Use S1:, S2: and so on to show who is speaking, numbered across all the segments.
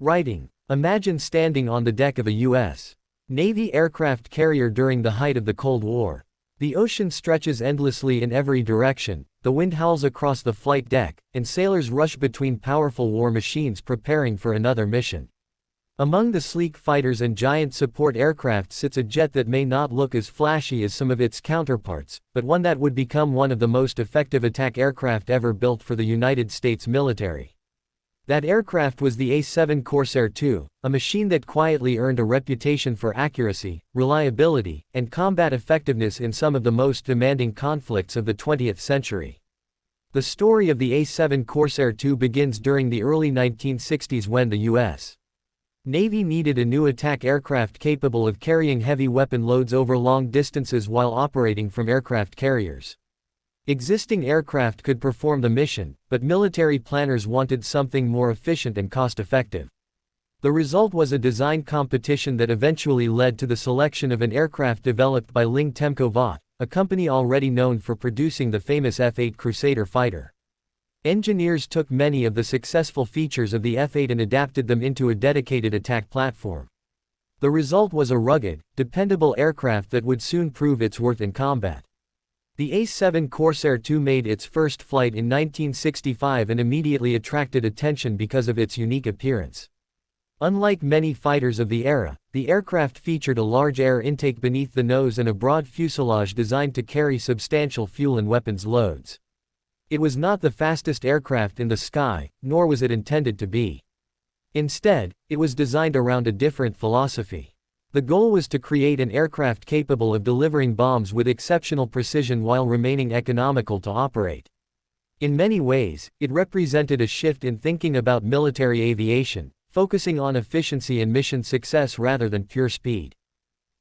S1: Writing. Imagine standing on the deck of a U.S. Navy aircraft carrier during the height of the Cold War. The ocean stretches endlessly in every direction, the wind howls across the flight deck, and sailors rush between powerful war machines preparing for another mission. Among the sleek fighters and giant support aircraft sits a jet that may not look as flashy as some of its counterparts, but one that would become one of the most effective attack aircraft ever built for the United States military. That aircraft was the A-7 Corsair II, a machine that quietly earned a reputation for accuracy, reliability, and combat effectiveness in some of the most demanding conflicts of the 20th century. The story of the A-7 Corsair II begins during the early 1960s when the U.S. Navy needed a new attack aircraft capable of carrying heavy weapon loads over long distances while operating from aircraft carriers. Existing aircraft could perform the mission, but military planners wanted something more efficient and cost-effective. The result was a design competition that eventually led to the selection of an aircraft developed by Ling Temco Vought, a company already known for producing the famous F-8 Crusader fighter. Engineers took many of the successful features of the F-8 and adapted them into a dedicated attack platform. The result was a rugged, dependable aircraft that would soon prove its worth in combat. The A-7 Corsair II made its first flight in 1965 and immediately attracted attention because of its unique appearance. Unlike many fighters of the era, the aircraft featured a large air intake beneath the nose and a broad fuselage designed to carry substantial fuel and weapons loads. It was not the fastest aircraft in the sky, nor was it intended to be. Instead, it was designed around a different philosophy. The goal was to create an aircraft capable of delivering bombs with exceptional precision while remaining economical to operate. In many ways, it represented a shift in thinking about military aviation, focusing on efficiency and mission success rather than pure speed.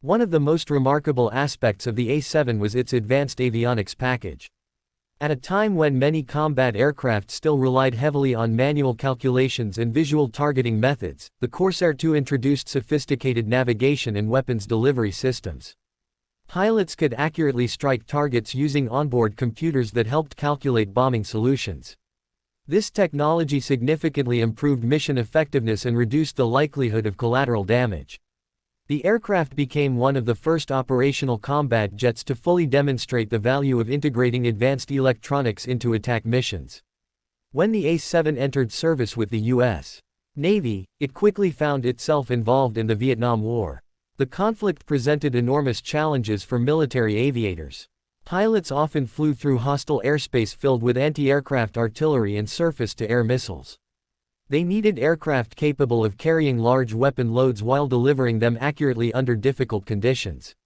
S1: One of the most remarkable aspects of the A-7 was its advanced avionics package. At a time when many combat aircraft still relied heavily on manual calculations and visual targeting methods, the Corsair II introduced sophisticated navigation and weapons delivery systems. Pilots could accurately strike targets using onboard computers that helped calculate bombing solutions. This technology significantly improved mission effectiveness and reduced the likelihood of collateral damage. The aircraft became one of the first operational combat jets to fully demonstrate the value of integrating advanced electronics into attack missions. When the A-7 entered service with the U.S. Navy, it quickly found itself involved in the Vietnam War. The conflict presented enormous challenges for military aviators. Pilots often flew through hostile airspace filled with anti-aircraft artillery and surface-to-air missiles. They needed aircraft capable of carrying large weapon loads while delivering them accurately under difficult conditions.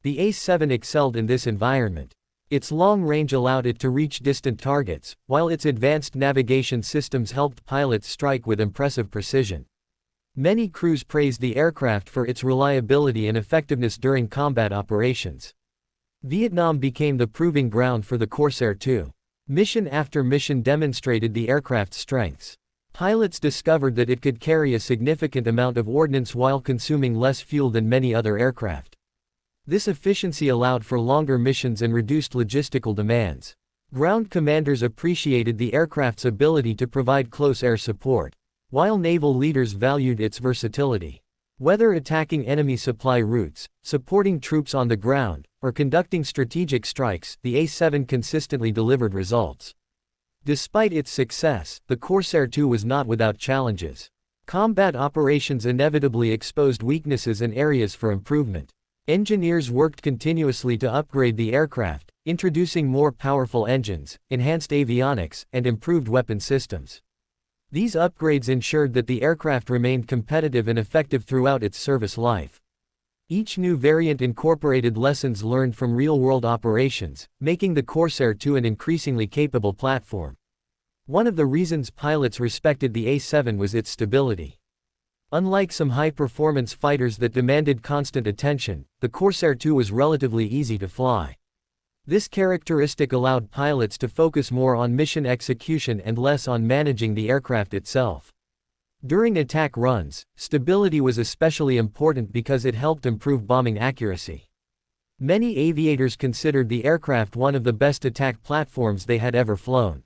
S1: The A-7 excelled in this environment. Its long range allowed it to reach distant targets, while its advanced navigation systems helped pilots strike with impressive precision. Many crews praised the aircraft for its reliability and effectiveness during combat operations. Vietnam became the proving ground for the Corsair II. Mission after mission demonstrated the aircraft's strengths. Pilots discovered that it could carry a significant amount of ordnance while consuming less fuel than many other aircraft. This efficiency allowed for longer missions and reduced logistical demands. Ground commanders appreciated the aircraft's ability to provide close air support, while naval leaders valued its versatility. Whether attacking enemy supply routes, supporting troops on the ground, or conducting strategic strikes, the A-7 consistently delivered results. Despite its success, the Corsair II was not without challenges. Combat operations inevitably exposed weaknesses and areas for improvement. Engineers worked continuously to upgrade the aircraft, introducing more powerful engines, enhanced avionics, and improved weapon systems. These upgrades ensured that the aircraft remained competitive and effective throughout its service life. Each new variant incorporated lessons learned from real-world operations, making the Corsair II an increasingly capable platform. One of the reasons pilots respected the A-7 was its stability. Unlike some high-performance fighters that demanded constant attention, the Corsair II was relatively easy to fly. This characteristic allowed pilots to focus more on mission execution and less on managing the aircraft itself. During attack runs, stability was especially important because it helped improve bombing accuracy. Many aviators considered the aircraft one of the best attack platforms they had ever flown.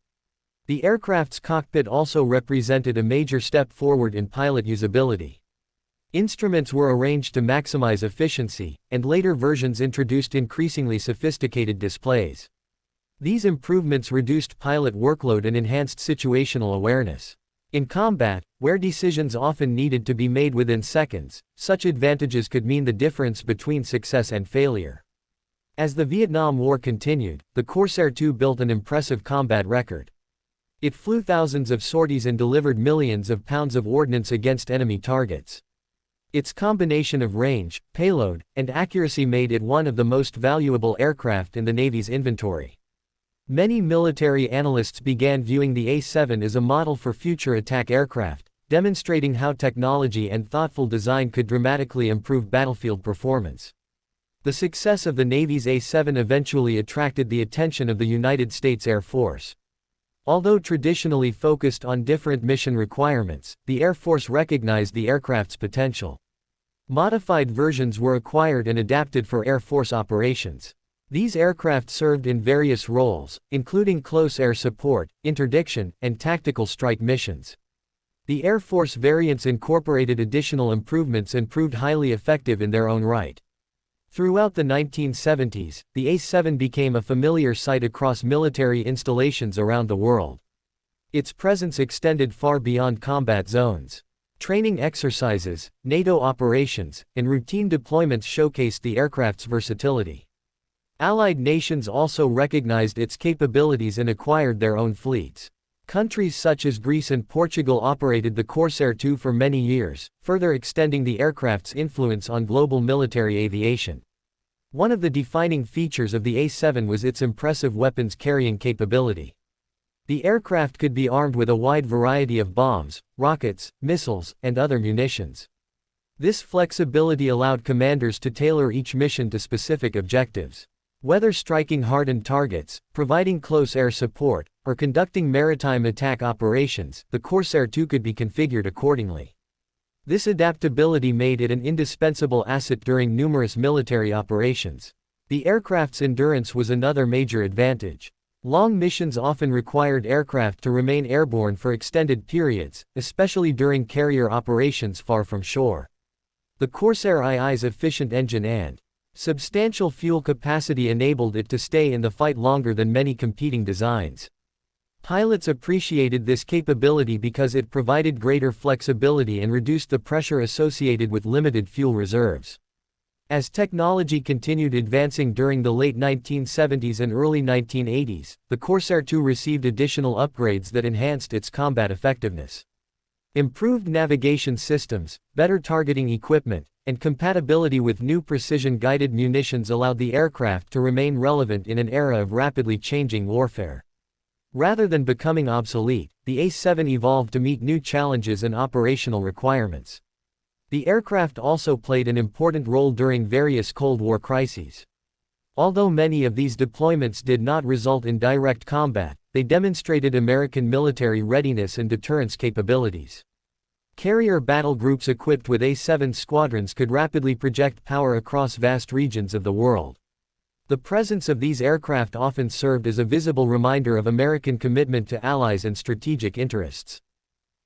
S1: The aircraft's cockpit also represented a major step forward in pilot usability. Instruments were arranged to maximize efficiency, and later versions introduced increasingly sophisticated displays. These improvements reduced pilot workload and enhanced situational awareness. In combat, where decisions often needed to be made within seconds, such advantages could mean the difference between success and failure. As the Vietnam War continued, the Corsair II built an impressive combat record. It flew thousands of sorties and delivered millions of pounds of ordnance against enemy targets. Its combination of range, payload, and accuracy made it one of the most valuable aircraft in the Navy's inventory. Many military analysts began viewing the A-7 as a model for future attack aircraft, demonstrating how technology and thoughtful design could dramatically improve battlefield performance. The success of the Navy's A-7 eventually attracted the attention of the United States Air Force. Although traditionally focused on different mission requirements, the Air Force recognized the aircraft's potential. Modified versions were acquired and adapted for Air Force operations. These aircraft served in various roles, including close air support, interdiction, and tactical strike missions. The Air Force variants incorporated additional improvements and proved highly effective in their own right. Throughout the 1970s, the A-7 became a familiar sight across military installations around the world. Its presence extended far beyond combat zones. Training exercises, NATO operations, and routine deployments showcased the aircraft's versatility. Allied nations also recognized its capabilities and acquired their own fleets. Countries such as Greece and Portugal operated the Corsair II for many years, further extending the aircraft's influence on global military aviation. One of the defining features of the A-7 was its impressive weapons carrying capability. The aircraft could be armed with a wide variety of bombs, rockets, missiles, and other munitions. This flexibility allowed commanders to tailor each mission to specific objectives. Whether striking hardened targets, providing close air support, or conducting maritime attack operations, the Corsair II could be configured accordingly. This adaptability made it an indispensable asset during numerous military operations. The aircraft's endurance was another major advantage. Long missions often required aircraft to remain airborne for extended periods, especially during carrier operations far from shore. The Corsair II's efficient engine and substantial fuel capacity enabled it to stay in the fight longer than many competing designs. Pilots appreciated this capability because it provided greater flexibility and reduced the pressure associated with limited fuel reserves. As technology continued advancing during the late 1970s and early 1980s, the Corsair II received additional upgrades that enhanced its combat effectiveness. Improved navigation systems, better targeting equipment, and compatibility with new precision-guided munitions allowed the aircraft to remain relevant in an era of rapidly changing warfare. Rather than becoming obsolete, the A-7 evolved to meet new challenges and operational requirements. The aircraft also played an important role during various Cold War crises. Although many of these deployments did not result in direct combat, they demonstrated American military readiness and deterrence capabilities. Carrier battle groups equipped with A-7 squadrons could rapidly project power across vast regions of the world. The presence of these aircraft often served as a visible reminder of American commitment to allies and strategic interests.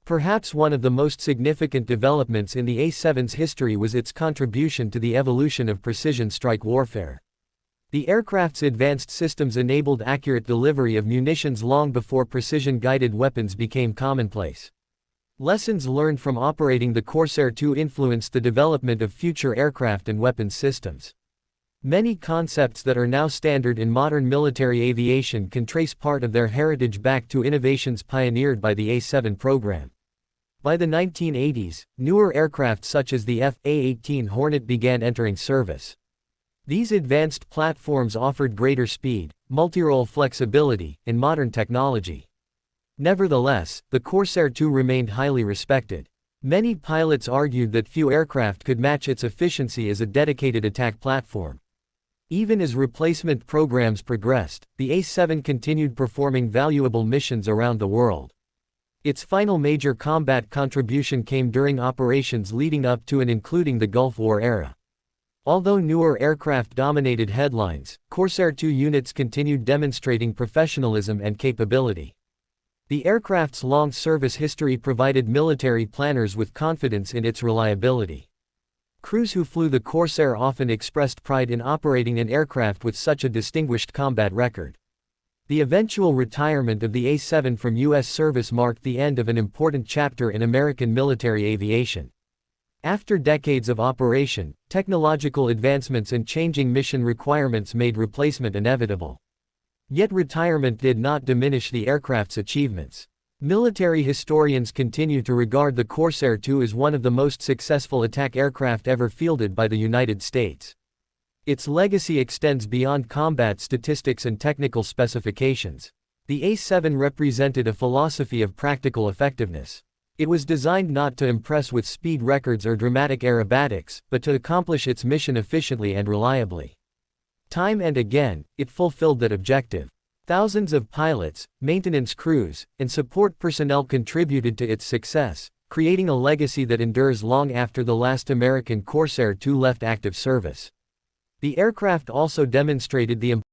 S1: Perhaps one of the most significant developments in the A-7's history was its contribution to the evolution of precision strike warfare. The aircraft's advanced systems enabled accurate delivery of munitions long before precision-guided weapons became commonplace. Lessons learned from operating the Corsair II influenced the development of future aircraft and weapons systems. Many concepts that are now standard in modern military aviation can trace part of their heritage back to innovations pioneered by the A-7 program. By the 1980s, newer aircraft such as the A-18 Hornet began entering service. These advanced platforms offered greater speed, multi-role flexibility, and modern technology. Nevertheless, the Corsair II remained highly respected. Many pilots argued that few aircraft could match its efficiency as a dedicated attack platform. Even as replacement programs progressed, the A-7 continued performing valuable missions around the world. Its final major combat contribution came during operations leading up to and including the Gulf War era. Although newer aircraft dominated headlines, Corsair II units continued demonstrating professionalism and capability. The aircraft's long service history provided military planners with confidence in its reliability. Crews who flew the Corsair often expressed pride in operating an aircraft with such a distinguished combat record. The eventual retirement of the A-7 from U.S. service marked the end of an important chapter in American military aviation. After decades of operation, technological advancements and changing mission requirements made replacement inevitable. Yet retirement did not diminish the aircraft's achievements. Military historians continue to regard the Corsair II as one of the most successful attack aircraft ever fielded by the United States. Its legacy extends beyond combat statistics and technical specifications. The A-7 represented a philosophy of practical effectiveness. It was designed not to impress with speed records or dramatic aerobatics, but to accomplish its mission efficiently and reliably. Time and again, it fulfilled that objective. Thousands of pilots, maintenance crews, and support personnel contributed to its success, creating a legacy that endures long after the last American Corsair II left active service. The aircraft also demonstrated the